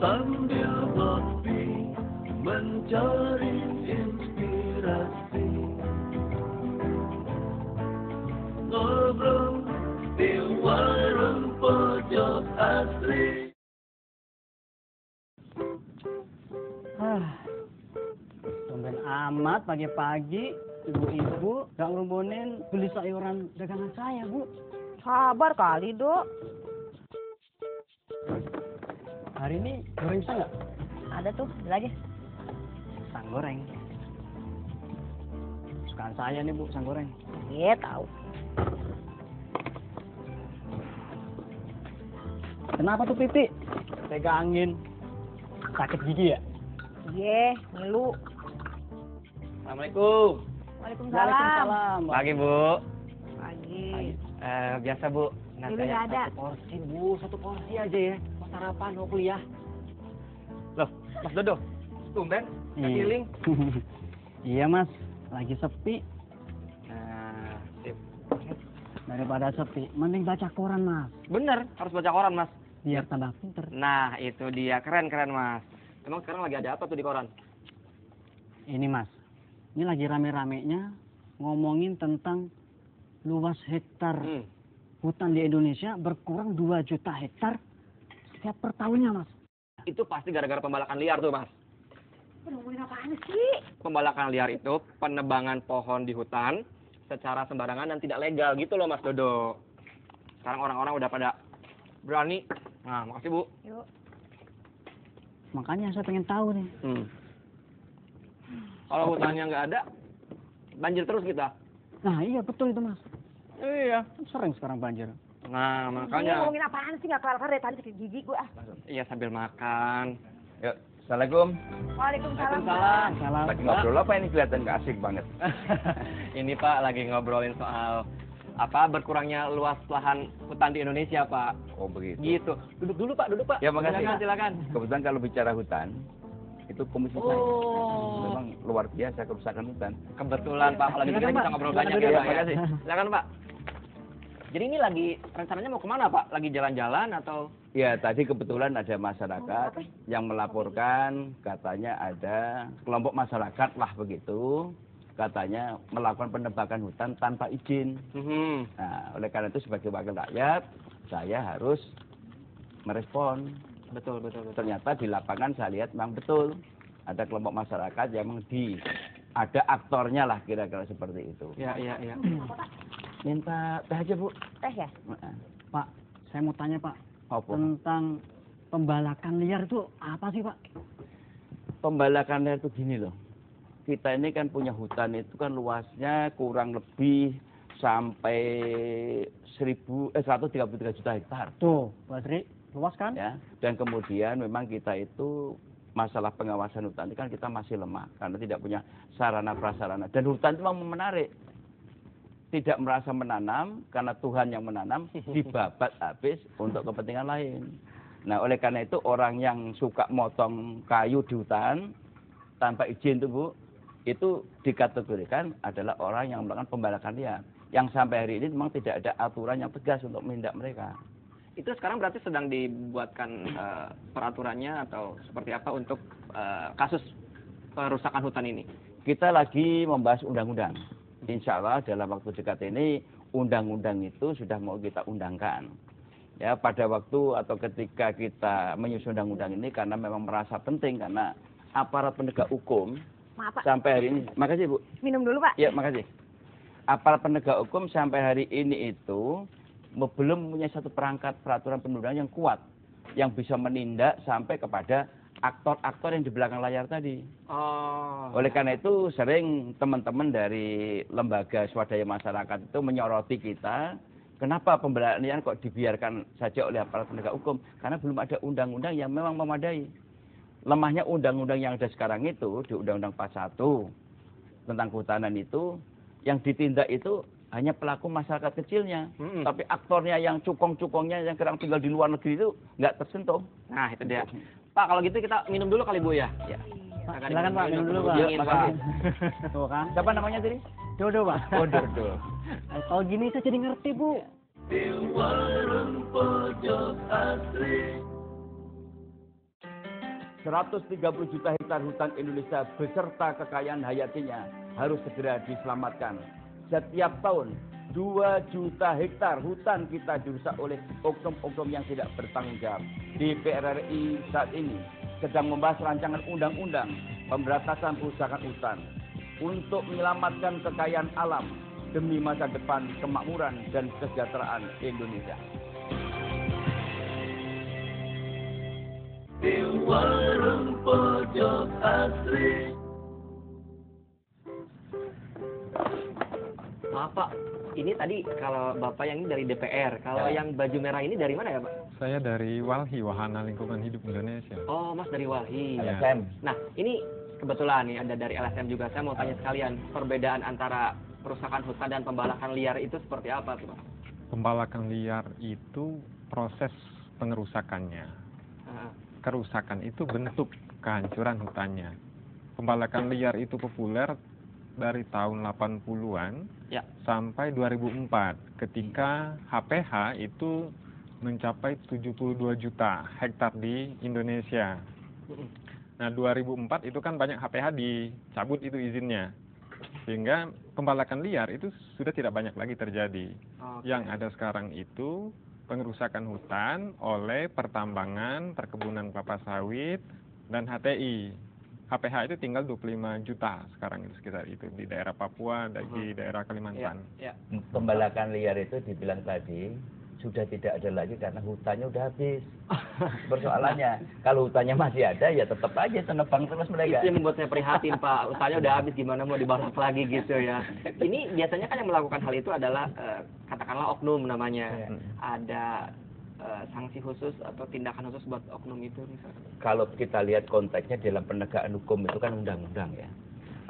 sambil ngopi mencari inspirasi, ngobrol di warung pojok asri. Tumben amat pagi-pagi ibu-ibu gak ngerubunin beli sayuran dagangan saya, Bu. Sabar kali, Dok. Hari ini goreng pisang nggak? Ada tuh, beli aja. Pisang goreng. Sukaan saya nih, Bu, pisang goreng. Iya, tahu. Kenapa tuh pipi? Pegangin. Sakit gigi ya? Iya, ngilu. Assalamualaikum. Waalaikumsalam. Pagi, Bu. Pagi. Biasa, Bu. Dulu nggak ada. Satu porsi, Bu. Satu porsi aja ya. Mau sarapan, mau kuliah. Loh, Mas Dodo. Tumben, keliling. Iya, Mas. Lagi sepi. Sip. Daripada sepi, mending baca koran, Mas. Bener, harus baca koran, Mas. Biar tambah pinter. Nah, itu dia. Keren, Mas. Emang sekarang lagi ada apa tuh di koran? Ini, Mas. Ini lagi rame-ramenya ngomongin tentang luas hektar hutan di Indonesia berkurang 2 juta hektar setiap per tahunnya, Mas. Itu pasti gara-gara pembalakan liar tuh, Mas. Ngomongin apaan sih? Pembalakan liar itu penebangan pohon di hutan secara sembarangan dan tidak legal gitu loh, Mas Dodo. Sekarang orang-orang udah pada berani. Nah, makasih, Bu. Yuk. Makanya saya pengen tahu nih. Kalau hutannya nggak ada, banjir terus kita. Nah, iya betul itu, Mas. Iya. Sering sekarang banjir. Nah, Ini makanya. ngomongin apaan sih? Nggak kelar-kelar dari tadi sakit gigi gue. Iya, sambil makan. Yuk, Assalamualaikum. Waalaikumsalam. Salam. Lagi ngobrol apa ini kelihatan gak asik banget. Ini Pak lagi ngobrolin soal berkurangnya luas lahan hutan di Indonesia, Pak. Oh begitu. Gitu. Duduk dulu, Pak. Duduk, Pak. Ya, makasih. Silakan. Kebetulan kalau bicara hutan, itu komisi saya. Memang luar biasa kerusakan hutan. Kebetulan, Pak. Kalau gitu kita Silakan, bisa Pak. ngobrol Silakan banyak duduk, ya, Pak. Pak. Makasih. Silakan, Pak. Jadi ini lagi rencananya mau kemana, Pak? Lagi jalan-jalan atau? Ya, tadi kebetulan ada masyarakat yang melaporkan katanya ada kelompok masyarakat lah begitu. Katanya melakukan penebangan hutan tanpa izin. Nah, oleh karena itu sebagai wakil rakyat, saya harus merespon. Betul. Ternyata di lapangan saya lihat memang betul ada kelompok masyarakat yang memang ada aktornya lah kira-kira seperti itu. Iya. Minta teh aja, Bu. Teh ya? Pak, saya mau tanya, Pak. Apa? Tentang pembalakan liar itu apa sih, Pak? Pembalakan liar itu gini loh. Kita ini kan punya hutan itu kan luasnya kurang lebih sampai 133 juta hektar. Tuh, Basri, luas kan? Ya. Dan kemudian memang kita itu masalah pengawasan hutan itu kan kita masih lemah karena tidak punya sarana prasarana. Dan hutan itu memang menarik. Tidak merasa menanam karena Tuhan yang menanam, dibabat habis untuk kepentingan lain. Nah, oleh karena itu orang yang suka motong kayu di hutan tanpa izin tuh, Bu, itu dikategorikan adalah orang yang melakukan pembalakan liar. Yang sampai hari ini memang tidak ada aturan yang tegas untuk menindak mereka. Itu sekarang berarti sedang dibuatkan peraturannya atau seperti apa untuk kasus perusakan hutan ini? Kita lagi membahas undang-undang. Insya Allah dalam waktu dekat ini undang-undang itu sudah mau kita undangkan. Ya, pada waktu atau ketika kita menyusun undang-undang ini karena memang merasa penting karena aparat penegak hukum Maaf, Pak. sampai hari ini, makasih Bu. Minum dulu, Pak. Ya, makasih. Aparat penegak hukum sampai hari ini itu belum punya satu perangkat peraturan perundang-undangan yang kuat yang bisa menindak sampai kepada aktor-aktor yang di belakang layar tadi. Oleh karena itu sering teman-teman dari lembaga swadaya masyarakat itu menyoroti kita, kenapa pembelaan liar kok dibiarkan saja oleh aparat penegak hukum? Karena belum ada undang-undang yang memang memadai. Lemahnya undang-undang yang ada sekarang itu di Undang-Undang 41 tentang kehutanan itu yang ditindak itu hanya pelaku masyarakat kecilnya, tapi aktornya yang cukong-cukongnya yang kadang tinggal di luar negeri itu nggak tersentuh. Nah, itu dia. Pak, kalau gitu kita minum dulu kali, Bu, ya? Ya. Pak, silakan Pak, minum dulu, Pak. Dingin, Pak. Tuh kan. Siapa namanya tadi? Dodo, Pak. Oh, Dodo. Kalau gini saya jadi ngerti, Bu. Di warung pojok asri. 130 juta hektar hutan Indonesia beserta kekayaan hayatinya harus segera diselamatkan. Setiap tahun 2 juta hektar hutan kita dirusak oleh oknum-oknum yang tidak bertanggung jawab. DPR RI saat ini sedang membahas rancangan undang-undang pemberantasan perusakan hutan untuk menyelamatkan kekayaan alam demi masa depan kemakmuran dan kesejahteraan Indonesia. Di warung pojok asri. Maaf Pak, ini tadi kalau Bapak yang ini dari DPR, kalau yang baju merah ini dari mana ya Pak? Saya dari WALHI, Wahana Lingkungan Hidup Indonesia. Oh Mas dari Walhi. Iya. LSM. Nah ini kebetulan nih ada dari LSM juga, saya mau tanya sekalian perbedaan antara perusakan hutan dan pembalakan liar itu seperti apa tuh Pak? Pembalakan liar itu proses pengerusakannya. Kerusakan itu bentuk kehancuran hutannya. Pembalakan liar itu populer dari tahun 80-an Ya. sampai 2004 ketika HPH itu mencapai 72 juta hektar di Indonesia. Nah 2004 itu kan banyak HPH dicabut itu izinnya. Sehingga pembalakan liar itu sudah tidak banyak lagi terjadi. Yang ada sekarang itu pengerusakan hutan oleh pertambangan, perkebunan kelapa sawit, dan HTI. HPH itu tinggal 25 juta sekarang itu sekitar itu di daerah Papua dan di daerah Kalimantan. Ya. Pembalakan liar itu dibilang tadi sudah tidak ada lagi karena hutannya udah habis. Persoalannya, kalau hutannya masih ada ya tetap aja tenebang terus mereka. Itu yang membuat saya prihatin Pak, hutannya udah habis gimana mau dibalas lagi gitu ya. Ini biasanya kan yang melakukan hal itu adalah katakanlah oknum namanya. Ada sanksi khusus atau tindakan khusus buat oknum itu misalnya. Kalau kita lihat konteksnya dalam penegakan hukum itu kan undang-undang ya.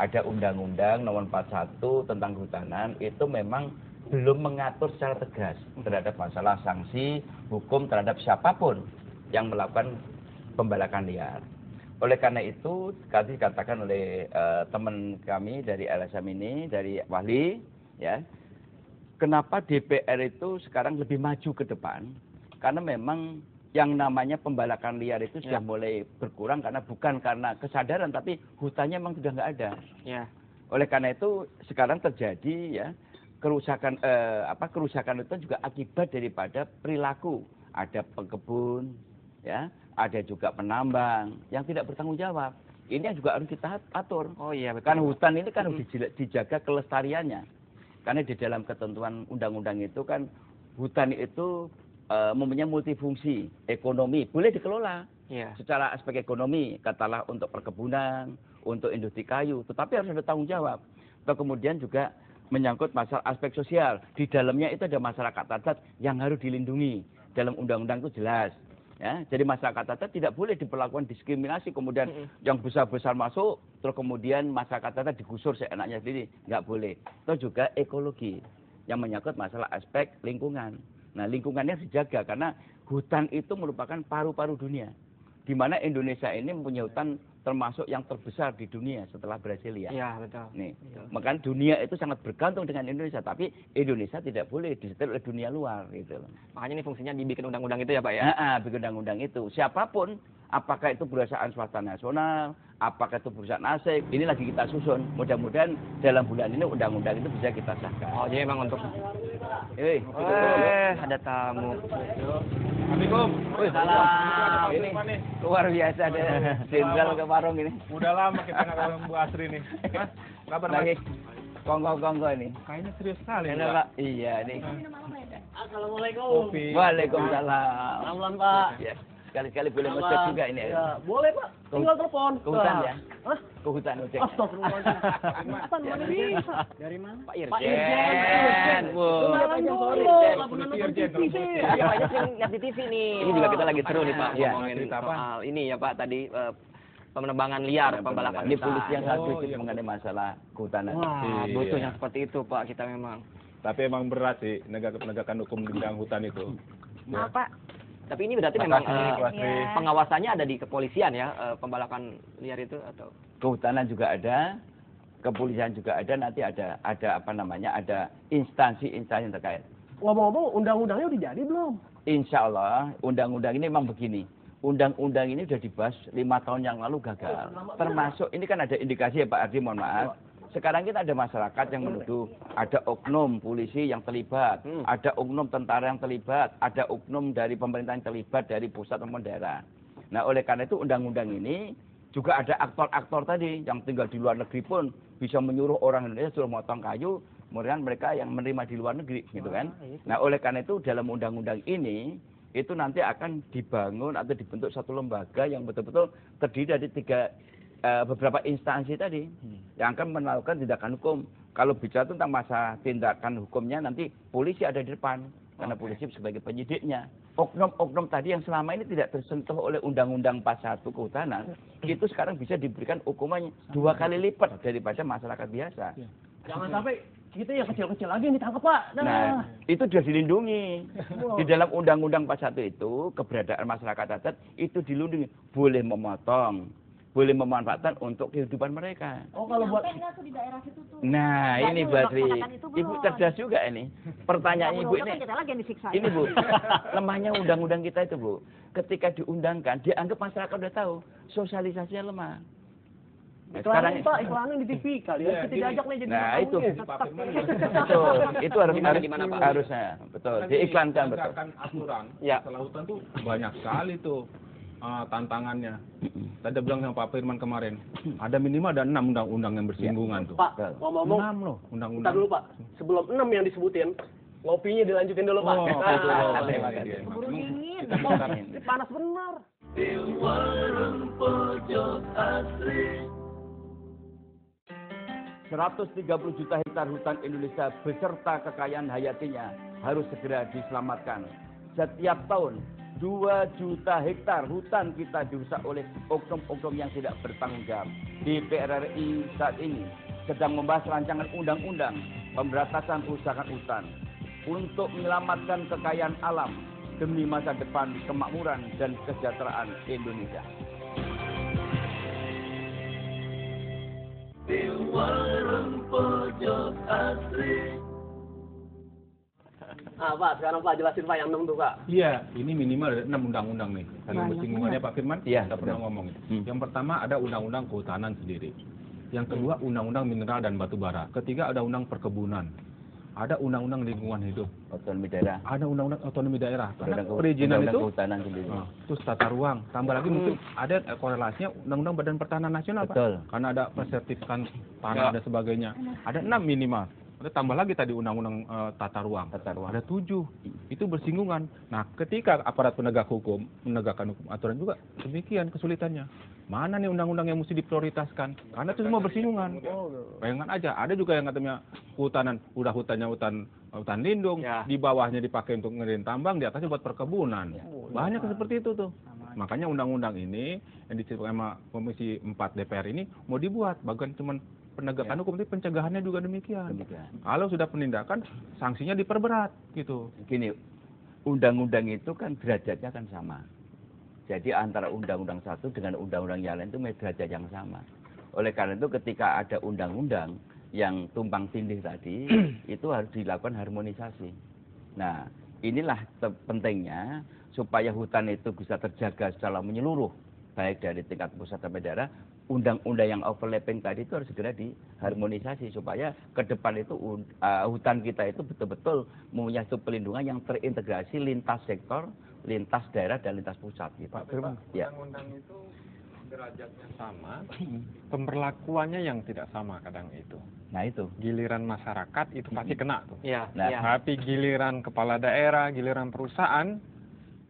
Ada undang-undang nomor 41 tentang kehutanan itu memang belum mengatur secara tegas terhadap masalah sanksi hukum terhadap siapapun yang melakukan pembalakan liar. Oleh karena itu, tadi dikatakan oleh teman kami dari LSM ini, dari Wali, ya, kenapa DPR itu sekarang lebih maju ke depan? Karena memang yang namanya pembalakan liar itu sudah mulai berkurang karena bukan karena kesadaran, tapi hutannya memang sudah nggak ada. Ya. Oleh karena itu sekarang terjadi ya kerusakan kerusakan itu juga akibat daripada perilaku. Ada pekebun, ya, ada juga penambang yang tidak bertanggung jawab. Ini yang juga harus kita atur. Oh iya betul. Kan hutan ini kan harus dijaga kelestariannya. Karena di dalam ketentuan undang-undang itu kan hutan itu mempunyai multifungsi ekonomi, boleh dikelola. Iya. Secara aspek ekonomi, katalah untuk perkebunan, untuk industri kayu, tetapi harus ada tanggung jawab. Atau kemudian juga menyangkut masalah aspek sosial. Di dalamnya itu ada masyarakat adat yang harus dilindungi. Dalam undang-undang itu jelas. Ya, jadi masyarakat adat tidak boleh diperlakukan diskriminasi, kemudian yang besar-besar masuk, terus kemudian masyarakat adat digusur seenaknya sendiri. Nggak boleh. Itu juga ekologi yang menyangkut masalah aspek lingkungan. Nah, lingkungannya harus dijaga karena hutan itu merupakan paru-paru dunia. Di mana Indonesia ini mempunyai hutan termasuk yang terbesar di dunia setelah Brasilia. Iya, betul. Nih, makanya dunia itu sangat bergantung dengan Indonesia, tapi Indonesia tidak boleh disetir oleh dunia luar gitu loh. Makanya ini fungsinya dibikin undang-undang itu ya Pak ya. Bikin undang-undang itu. Siapapun, apakah itu perusahaan swasta nasional, apakah itu perusahaan asing, ini lagi kita susun. Mudah-mudahan dalam bulan ini undang-undang itu bisa kita sahkan. Oh, jadi memang untuk ada tamu. Assalamualaikum. Salam. Ini luar biasa deh. Jenderal ke warung ini. Udah lama kita nggak ketemu Bu Asri nih. Mas, kabar Mas? Lagi kongko-kongko ini. Kayaknya serius sekali. Ini Pak. Iya ini. Assalamualaikum. Kopi. Waalaikumsalam. Pelan-pelan, Pak. Ya. Sekali-sekali boleh ngecek juga ini. Ya, boleh, Pak. Tinggal telepon. Ke hutan ya? Hah? Ke hutan ngecek. Astagfirullahaladzim. Hutan mana bisa? Dari mana? Pak Irjen. Irjen. Wow. Kenalan dulu. Nggak pernah nonton TV sih. Iya, Pak Irjen sering lihat di TV nih. Ini juga kita lagi seru nih, Pak. Iya. Ngomongin Cerita apa? soal ini ya Pak tadi penebangan liar, pembalakan Ini hutan. polisi yang satu Oh, itu iya. mengenai masalah kehutanan. Wah, Iya. butuh yang seperti itu Pak kita memang. Tapi emang berat sih penegakan hukum di bidang hutan itu. Maaf Pak. Tapi ini berarti memang Makasih, Bu Asri. Iya. pengawasannya ada di kepolisian ya, pembalakan liar itu atau? Kehutanan juga ada, kepolisian juga ada, nanti ada apa namanya, ada instansi-instansi yang terkait. Ngomong-ngomong, undang-undangnya udah jadi belum? Insya Allah, undang-undang ini memang begini. undang-undang ini sudah dibahas 5 tahun yang lalu gagal. Termasuk ini kan ada indikasi ya Pak Ardi, mohon maaf. Sekarang kita ada masyarakat yang menuduh ada oknum polisi yang terlibat, ada oknum tentara yang terlibat, ada oknum dari pemerintah yang terlibat dari pusat maupun daerah. Nah, oleh karena itu undang-undang ini juga ada aktor-aktor tadi yang tinggal di luar negeri pun bisa menyuruh orang Indonesia suruh motong kayu, kemudian mereka yang menerima di luar negeri, gitu kan. Nah, oleh karena itu dalam undang-undang ini itu nanti akan dibangun atau dibentuk satu lembaga yang betul-betul terdiri dari beberapa instansi tadi yang akan melakukan tindakan hukum. Kalau bicara tentang masa tindakan hukumnya nanti polisi ada di depan karena polisi sebagai penyidiknya. Oknum-oknum tadi yang selama ini tidak tersentuh oleh Undang-Undang 41 Kehutanan itu sekarang bisa diberikan hukuman 2 kali lipat daripada masyarakat biasa. Jangan sampai kita yang kecil-kecil lagi yang ditangkap, Pak. Nah, itu sudah dilindungi. Di dalam Undang-Undang 41 itu, keberadaan masyarakat adat itu dilindungi. Boleh memotong, boleh memanfaatkan untuk kehidupan mereka. Oh, kalau buat Nggak tuh di daerah situ tuh. Nah, ini Bu Asri. Ibu cerdas juga ini. Pertanyaan Ibu ini. Kita lagi yang disiksa. Ini Bu, lemahnya undang-undang kita itu Bu. Ketika diundangkan, dianggap masyarakat udah tahu, sosialisasinya lemah. Nah, sekarang Pak, iklanin di TV kali ya. Kita diajak nih jadi nah itu betul. Itu harusnya betul diiklankan betul. Penegakan aturan Ya. masalah hutan tuh banyak sekali tuh tantangannya. Tadi bilang sama Pak Firman kemarin, ada minimal ada 6 undang-undang yang bersinggungan tuh. Pak, ngomong-ngomong, 6 loh bentar undang-undang. dulu Pak. Sebelum 6 yang disebutin, ngopinya dilanjutin dulu Pak. Oh, Buru dingin. Makanya. Panas benar. Di warung pojok asri 130 juta hektar hutan Indonesia beserta kekayaan hayatinya harus segera diselamatkan. Setiap tahun 2 juta hektar hutan kita dirusak oleh oknum-oknum yang tidak bertanggung jawab. DPR RI saat ini sedang membahas rancangan undang-undang pemberantasan perusakan hutan untuk menyelamatkan kekayaan alam demi masa depan kemakmuran dan kesejahteraan Indonesia. di warung pojok asri. Pak, sekarang Pak jelasin Pak yang 6 tuh Pak. Iya, ini minimal ada 6 undang-undang nih. Saling bersinggungannya Pak Firman, Iya, kita pernah betul. ngomong. Yang pertama ada undang-undang kehutanan sendiri. Yang kedua undang-undang mineral dan batu bara. Ketiga ada undang perkebunan. Ada undang-undang lingkungan hidup. Otonomi daerah. Ada undang-undang otonomi daerah. Karena Undang-undang perizinan itu kehutanan sendiri. terus tata ruang. Tambah lagi mungkin ada korelasinya undang-undang Badan Pertanahan Nasional, Pak. Betul. Karena ada persertifikan tanah dan sebagainya. Ada 6 minimal. Ada tambah lagi tadi undang-undang tata ruang. Tata ruang. Ada 7. Itu bersinggungan. Nah, ketika aparat penegak hukum menegakkan hukum aturan juga demikian kesulitannya. Mana nih undang-undang yang mesti diprioritaskan? Karena itu semua bersinggungan. Bayangkan aja, ada juga yang katanya kehutanan, udah hutannya hutan lindung, Ya. di bawahnya dipakai untuk ngeriin tambang, di atasnya buat perkebunan. Banyak seperti itu tuh. Makanya undang-undang ini yang disebut sama Komisi 4 DPR ini mau dibuat, bukan cuma penegakan hukum, tapi pencegahannya juga demikian. Kalau sudah penindakan, sanksinya diperberat gitu. Gini, undang-undang itu kan derajatnya kan sama. Jadi antara undang-undang satu dengan undang-undang yang lain itu derajat yang sama. Oleh karena itu ketika ada undang-undang yang tumpang tindih tadi, itu harus dilakukan harmonisasi. Nah, inilah pentingnya supaya hutan itu bisa terjaga secara menyeluruh, baik dari tingkat pusat sampai daerah. Undang-undang yang overlapping tadi itu harus segera diharmonisasi supaya ke depan itu hutan kita itu betul-betul mempunyai satu pelindungan yang terintegrasi lintas sektor, lintas daerah dan lintas pusat gitu. Pak Firman, Ya. undang-undang itu derajatnya sama, pemberlakuannya yang tidak sama kadang itu. Nah itu. Giliran masyarakat itu pasti kena tuh. Iya, Nah, iya. Tapi giliran kepala daerah, giliran perusahaan,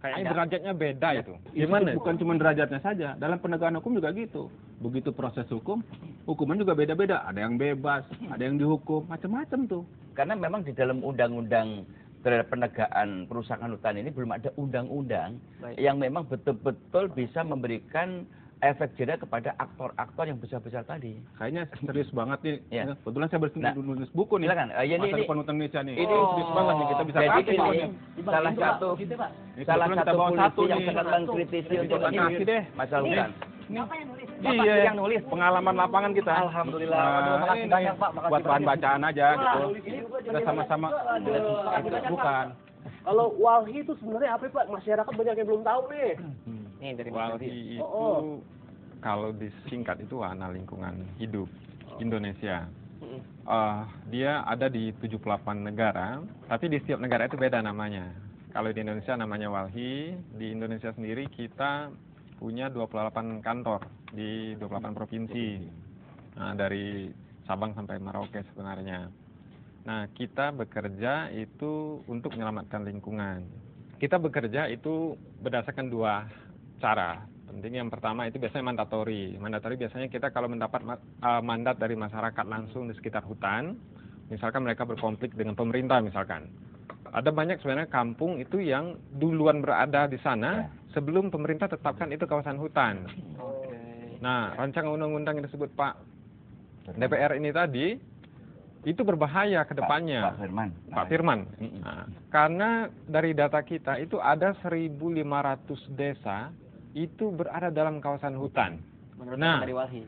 kayaknya derajatnya beda itu. Gimana? Bukan cuma derajatnya saja, dalam penegakan hukum juga gitu. Begitu proses hukum, hukuman juga beda-beda. Ada yang bebas, ada yang dihukum, macam-macam tuh. Karena memang di dalam undang-undang terhadap penegakan perusahaan hutan ini belum ada undang-undang yang memang betul-betul bisa memberikan efek jerah kepada aktor-aktor yang besar-besar tadi. Kayaknya serius banget nih. Ya. Kebetulan saya nulis buku nih. Silakan. Ya, Masa ini depan hutan Indonesia nih. ini serius banget nih, kita bisa jadi kasih ini nih. salah satu Ini salah kebetulan kita satu bawa polisi satu yang nih. sangat mengkritisi untuk Kita kasih deh. masalah hutan. Siapa yang nulis? Bapak Iya, yang nulis. pengalaman lapangan kita. Alhamdulillah. Nah, Waduh, makasih ini banyak, Pak. Makasih buat bahan banyak. bacaan aja gitu. Kita sama-sama bukan. Kalau walhi itu sebenarnya apa Pak? Masyarakat banyak yang belum tahu nih. Nih dari Mas Walhi Adi. itu kalau disingkat itu Wana Lingkungan Hidup Indonesia. Dia ada di 78 negara, tapi di setiap negara itu beda namanya. Kalau di Indonesia namanya Walhi, di Indonesia sendiri kita punya 28 kantor di 28 provinsi. Nah, dari Sabang sampai Merauke sebenarnya. Nah, kita bekerja itu untuk menyelamatkan lingkungan. Kita bekerja itu berdasarkan dua cara. Penting yang pertama itu biasanya mandatori. Mandatori biasanya kita kalau mendapat mandat dari masyarakat langsung di sekitar hutan, misalkan mereka berkonflik dengan pemerintah misalkan. Ada banyak sebenarnya kampung itu yang duluan berada di sana sebelum pemerintah tetapkan itu kawasan hutan. Nah, rancangan undang-undang yang disebut Pak DPR ini tadi itu berbahaya ke depannya. Pak Firman. Nah, karena dari data kita itu ada 1.500 desa itu berada dalam kawasan hutan. Nah, dari Walhi.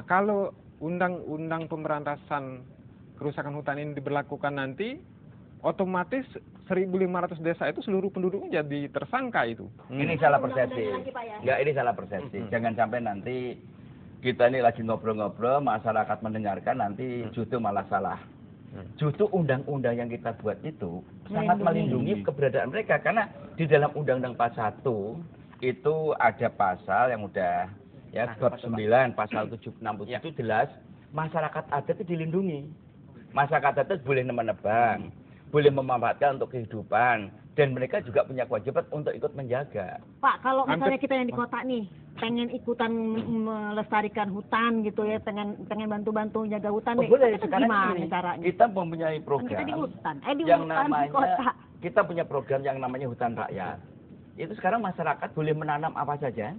kalau undang-undang pemberantasan kerusakan hutan ini diberlakukan nanti, otomatis 1.500 desa itu seluruh penduduknya jadi tersangka itu. Ini salah persepsi. Enggak, ini salah persepsi. Jangan sampai nanti kita ini lagi ngobrol-ngobrol, masyarakat mendengarkan, nanti justru malah salah. Justru undang-undang yang kita buat itu sangat melindungi keberadaan mereka. Karena di dalam Undang-Undang Pasal 1 itu ada pasal yang udah ya bab 9, pasal 767 jelas masyarakat adat itu dilindungi. Masyarakat adat boleh menebang, boleh memanfaatkan untuk kehidupan, dan mereka juga punya kewajiban untuk ikut menjaga. Pak, kalau misalnya kita yang di kota nih pengen ikutan melestarikan hutan gitu ya, pengen bantu-bantu jaga hutan nih, Boleh, itu sekarang gimana ini caranya? kita mempunyai Kan program kita di hutan, di yang hutan di namanya kota. kita punya program yang namanya hutan rakyat. Itu sekarang masyarakat boleh menanam apa saja,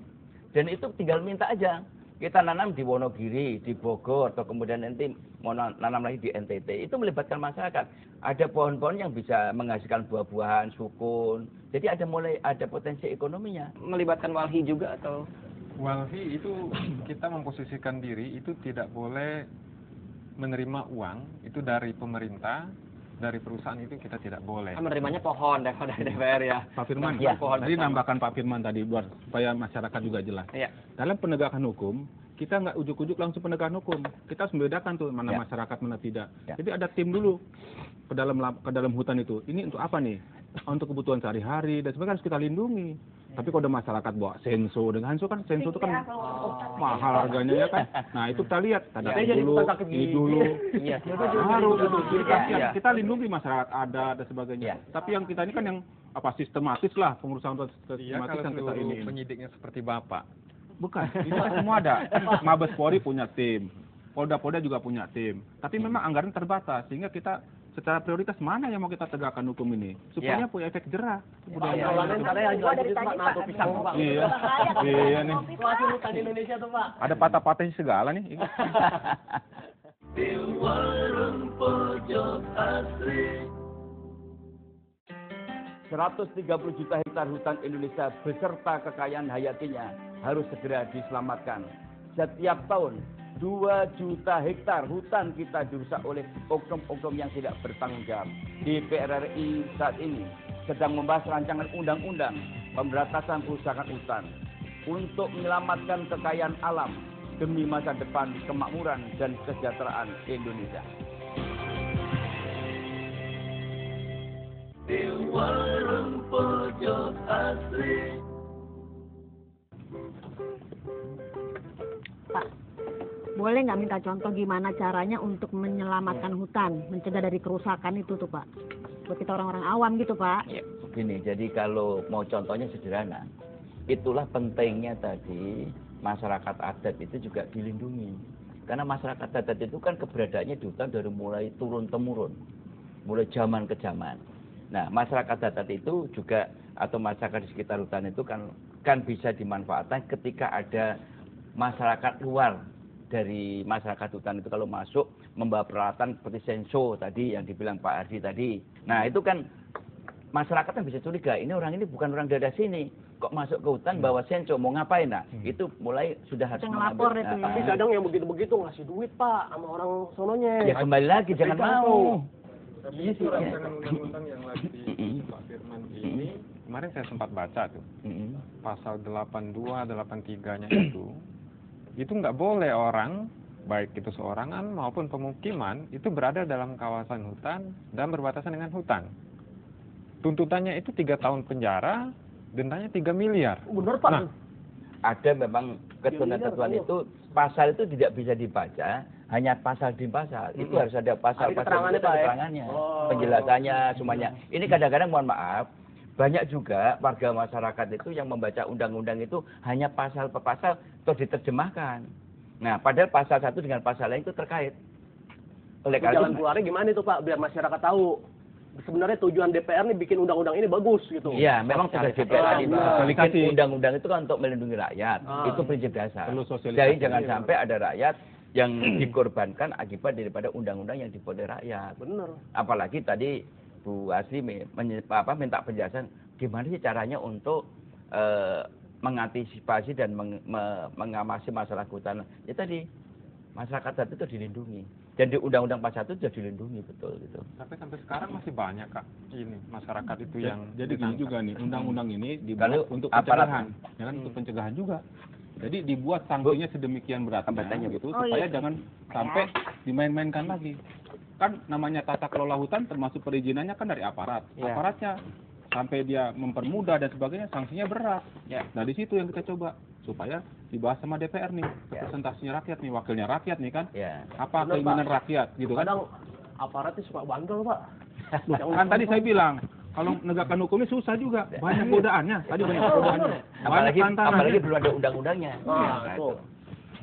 dan itu tinggal minta aja. Kita nanam di Wonogiri, di Bogor, atau kemudian nanti mau nanam lagi di NTT. Itu melibatkan masyarakat. Ada pohon-pohon yang bisa menghasilkan buah-buahan, sukun. Jadi mulai ada potensi ekonominya. Melibatkan Walhi juga atau? Walhi itu kita memposisikan diri itu tidak boleh menerima uang itu dari pemerintah, dari perusahaan itu kita tidak boleh. Menerimanya pohon dari DPR ya. Pak Firman, Pohon tadi nambahkan Pak Firman tadi buat supaya masyarakat juga jelas. Iya. Dalam penegakan hukum, kita nggak ujuk-ujuk langsung penegakan hukum. Kita harus membedakan tuh mana Ya. masyarakat, mana tidak. Ya. Jadi ada tim dulu ke dalam hutan itu. Ini untuk apa nih? Untuk kebutuhan sehari-hari dan sebagainya harus kita lindungi. Tapi kalau ada masyarakat bawa senso, dengan senso itu kan mahal harganya ya kan. Nah itu kita lihat, tanda dulu, ini dulu, Iya. harus itu. Jadi kasihan. Iya. Kita lindungi masyarakat adat dan sebagainya. Iya. Tapi yang kita ini kan yang sistematis lah, pengurusan Iya, sistematis kalau yang kita seluruh ini. penyidiknya seperti Bapak. Bukan, itu kan semua ada. Mabes Polri punya tim, Polda juga punya tim. Tapi memang anggaran terbatas, sehingga kita secara prioritas mana yang mau kita tegakkan hukum ini supaya punya efek jerah. Iya, dari tadi Pak. Iya nih. Situasi hutan di Indonesia tuh Pak. Ada patah-patahnya segala nih. Di warung pojok asri. 130 juta hektar hutan Indonesia beserta kekayaan hayatinya harus segera diselamatkan. Setiap tahun 2 juta hektar hutan kita dirusak oleh oknum-oknum yang tidak bertanggung jawab. DPR RI saat ini sedang membahas rancangan undang-undang pemberantasan kerusakan hutan untuk menyelamatkan kekayaan alam demi masa depan kemakmuran dan kesejahteraan Indonesia. Di warung pojok asri. Pak, boleh nggak minta contoh gimana caranya untuk menyelamatkan hutan, mencegah dari kerusakan itu tuh Pak? Buat kita orang-orang awam gitu Pak. Begini, jadi kalau mau contohnya sederhana, itulah pentingnya tadi masyarakat adat itu juga dilindungi. Karena masyarakat adat itu kan keberadaannya di hutan dari mulai turun-temurun, mulai zaman ke zaman. Nah, masyarakat adat itu juga atau masyarakat di sekitar hutan itu kan bisa dimanfaatkan ketika ada masyarakat luar dari masyarakat hutan itu kalau masuk membawa peralatan seperti senso tadi yang dibilang Pak Ardi tadi. Nah, itu kan masyarakat kan bisa curiga, ini orang ini bukan orang daerah sini, kok masuk ke hutan bawa senso, mau ngapain? Nah, itu mulai sudah harus ngelapor itu ya. Tapi kadang yang begitu-begitu ngasih duit Pak sama orang sononya. Ya kembali lagi, jangan mau. Tapi itu rancangan undang-undang yang lagi di Pak Firman ini kemarin saya sempat baca tuh, pasal 82, 83-nya itu nggak boleh orang, baik itu seorangan maupun pemukiman, itu berada dalam kawasan hutan dan berbatasan dengan hutan. Tuntutannya itu 3 tahun penjara, dendanya 3 miliar. Bener Pak. Nah, Ada memang ketentuan itu, pasal itu tidak bisa dibaca hanya pasal di pasal. Itu harus ada pasal-pasal keterangannya, itu, Pak, ya? keterangannya, penjelasannya semuanya. Ini kadang-kadang mohon maaf, banyak juga warga masyarakat itu yang membaca undang-undang itu hanya pasal per pasal terus diterjemahkan. Nah, padahal pasal satu dengan pasal lain itu terkait. Oleh karena Jalan itu, keluarnya gimana itu Pak, biar masyarakat tahu sebenarnya tujuan DPR nih bikin undang-undang ini bagus gitu. iya, memang tugas DPR tadi benar. bikin undang-undang itu kan untuk melindungi rakyat. Itu prinsip dasar. Perlu sosialisasi. Jadi jangan sampai ada rakyat yang dikorbankan akibat daripada undang-undang yang dibuat oleh rakyat. Bener. Apalagi tadi Bu Asri minta penjelasan gimana sih caranya untuk mengantisipasi dan mengamasi masalah kehutanan. Ya tadi masyarakat itu dilindungi. Dan di Undang-Undang 41 sudah dilindungi betul gitu. tapi sampai sekarang masih banyak Kak, ini masyarakat itu yang Jadi gini juga nih, undang-undang ini Kalau dibuat untuk aparat- pencegahan, ya kan, untuk pencegahan juga. Jadi dibuat sanksinya sedemikian beratnya Tanya, Bu. gitu Oh, supaya iya. jangan sampai dimain-mainkan lagi. Kan namanya tata kelola hutan termasuk perizinannya kan dari aparat. Iya. Aparatnya sampai dia mempermudah dan sebagainya sanksinya berat. Ya. Nah di situ yang kita coba supaya dibahas sama DPR nih, representasinya rakyat nih, wakilnya rakyat nih kan. Ya. Apa Benar, keinginan Pak. rakyat gitu kan. Kadang aparatnya suka bandel Pak. Kan tadi saya bilang kalau menegakkan hukumnya susah juga, banyak godaannya. Tadi banyak godaannya, banyak Apalagi tantangannya. belum ada undang-undangnya. Nah, Nah, itu.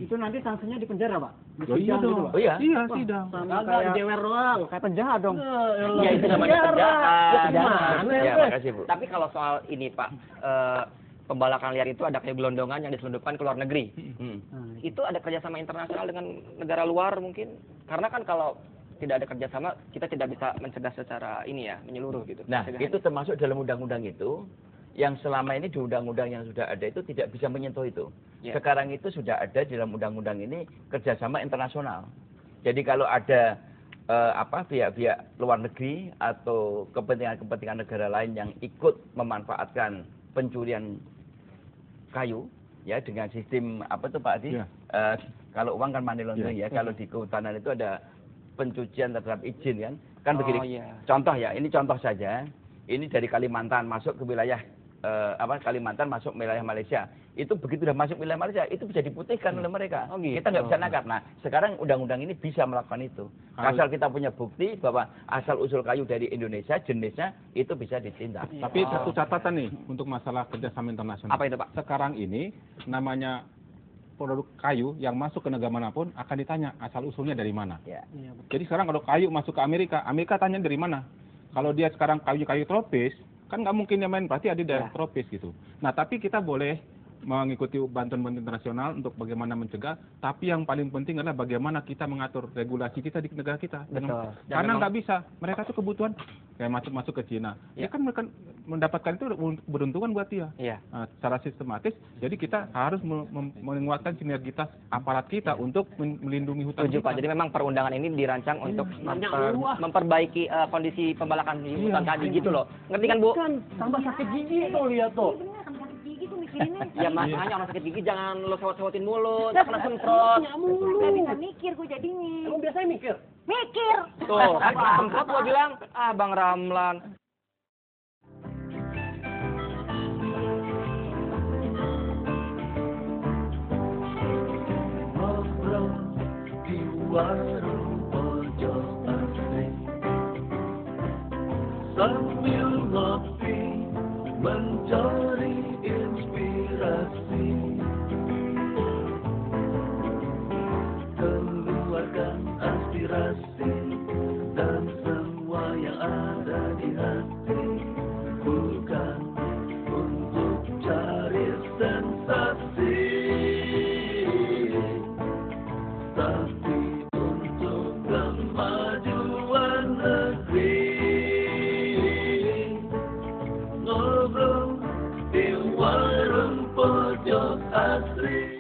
Itu nanti sanksinya di penjara, Pak? Oh iya dong. Oh iya? Iya, sidang. Sama Kagak kayak jewer doang. kayak penjahat dong. Ya itu namanya penjahat. Ya, gimana, Ya, Pak? makasih Bu. Tapi kalau soal ini Pak, pembalakan liar itu ada kayak gelondongan yang diselundupkan ke luar negeri. Nah, Itu ada kerjasama internasional dengan negara luar mungkin? Karena kan kalau tidak ada kerjasama, kita tidak bisa mencegah secara ini ya, menyeluruh gitu. Nah, Pencegahan. itu termasuk dalam undang-undang itu yang selama ini di undang-undang yang sudah ada itu tidak bisa menyentuh itu. Ya. Sekarang itu sudah ada di dalam undang-undang ini kerjasama internasional. Jadi kalau ada pihak-pihak luar negeri atau kepentingan-kepentingan negara lain yang ikut memanfaatkan pencurian kayu ya dengan sistem apa tuh Pak Adi? Ya. Kalau uang kan money laundering ya. Kalau di kehutanan itu ada pencucian terhadap izin kan. Kan Oh, begini. iya. Contoh ya, ini contoh saja. Ini dari Kalimantan masuk ke wilayah Kalimantan masuk wilayah Malaysia. Itu begitu sudah masuk wilayah Malaysia, itu bisa diputihkan oleh mereka. Oh, gitu. Kita nggak bisa nangkap. Nah, sekarang undang-undang ini bisa melakukan itu. Asal kita punya bukti bahwa asal usul kayu dari Indonesia, jenisnya itu bisa ditindak. Tapi satu catatan nih untuk masalah kerjasama internasional. Apa itu, Pak? Sekarang ini namanya produk kayu yang masuk ke negara manapun akan ditanya asal usulnya dari mana. Ya. iya, betul. Jadi sekarang kalau kayu masuk ke Amerika, Amerika tanya dari mana. Kalau dia sekarang kayu-kayu tropis, kan nggak mungkin dia main, berarti ada daerah tropis gitu. Nah, tapi kita boleh mengikuti bantuan-bantuan internasional untuk bagaimana mencegah, tapi yang paling penting adalah bagaimana kita mengatur regulasi kita di negara kita. Betul. Dan Karena memang- nggak bisa, mereka tuh kebutuhan kayak masuk ke Cina. Ya kan mereka mendapatkan itu beruntungan buat dia. Iya. Nah, secara sistematis, jadi kita harus menguatkan sinergitas aparat kita untuk melindungi hutan Setuju kita. Pak. Jadi memang perundangan ini dirancang untuk memperbaiki kondisi pembalakan di hutan tadi gitu loh. Ngerti kan Bu? Kan tambah sakit gigi tuh lihat tuh. Bener sama sakit gigi tuh mikirinnya. Ya makanya orang sakit gigi jangan lo sewot-sewotin mulu, kena semprot. Gak bisa mikir gue jadinya. Emang biasanya mikir. Mikir. Tuh, kan kena semprot gua bilang, ah Bang Ramlan. Ngobrol di warung pojok asing sambil ngopi mencari inspirasi, keluarkan aspirasi dan semua yang ada di hati, bukan untuk cari sensasi, tapi untuk kemajuan negeri. Ngobrol di warung pojok asri.